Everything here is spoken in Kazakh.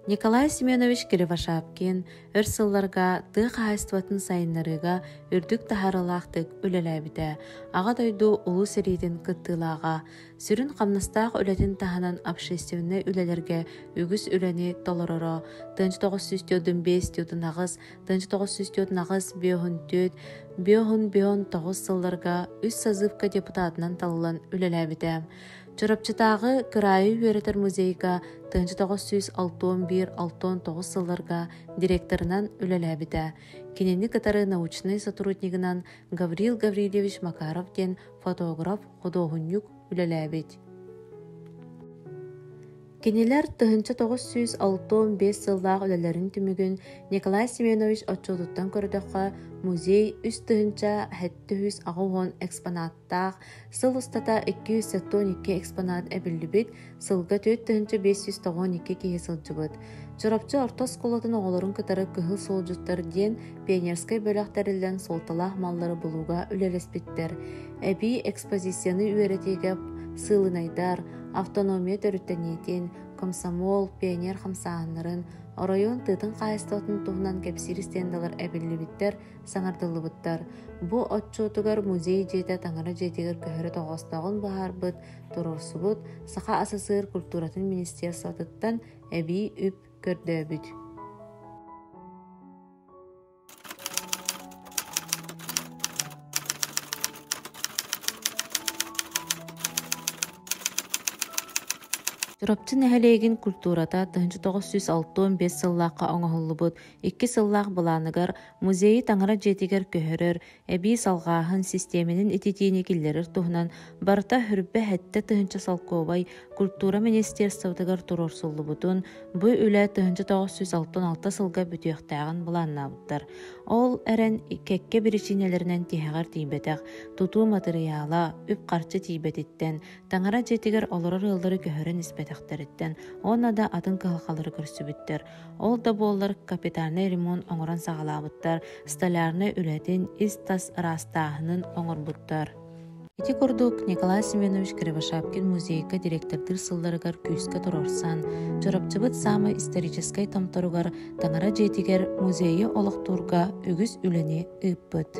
Николай Семенович Кривошапкин өр сылларга тык хайстватын сайыннарыга үрдүк тахарылақтык үлеләбіде. Аға дойду улу серидин кыттылаға. Сүрін қамнастақ үлетін таханан общественный үлелерге үгіз үлені толороро. 1905 тютын ағыз, 1900 ағыз биохун төт, биохун тоғыз сылларга үс сазывка депутатынан талылан үлеләбіде. Чорапчытағы Кырайы Үеретер музейга 1961-69 сылларга директорынан үлеләбіде. Кененді катары научный сотруднигынан Гаврил Гаврилевич Макаров ден фотограф Худогунюк үлеләбіде. Кенелер 1965 сыллақ үлелерін түмігін Николай Семенович отчодуттан көрдіққа музей үс тыгынча хәттіхүс ағуғын экспонаттақ сыл ұстата 212 экспонат әбілі сылға 4-592 кейі сылжы бұд. Чорапчы ортос қолатын оғыларын кытары кыхыл солжуттар ден пионерскай бөліқтарылдан солталақ маллары бұлуға үлелеспеттер. Әбі экспозицияны үйеретеге сылынайдар, автономия төрүттенетин, комсомол, пионер хамсааннарын, район тытын қайыстатын туғынан кепсиристендалар әбіллібіттер, саңардылыбыттар. Бұ отчотугар музей жейті таңара жейтегер көхірі тоғыстағын бағар бұд, тұрорсы бұд, сақа асысыр культуратын министерствотыттан әбі үп көрді бүд. Жұрапчын әхелейгін культурата 1965 сыллаққа оңығылы бұд, 2 сыллақ бұланығар музейі таңыра жетігер көхірір, әбей салғағын системінің ететейіне келдерір тұғынан барыта хүрбі әтті тұхынча салқобай культура министерствотығар тұрорсылы бұдын, бұй үлі 1966 сылға бүтіқтағын бұланна бұддар. Ол әрін кәкке бірішінелерінен тихағар тейбетіқ, тұту материала, үп қарчы тейбетіттен, таңыра жетігер олырыр ылдыры көхірін іспетіқтеріттен, оны да атын қылқалары көрсібіттер. Ол да болар капитальный ремонт оңыран сағалабыттар, столярны үләтін із-тас растағының оңыр бұттар. Ити көрдік Николай Семенович Кривошапкин музейка директордыр сылдарыгар күйіске тұрорсан, жорапчыбыт самы историческай тамторугар таңара жетігер музейі олықтурға үгіз үләне үппіт.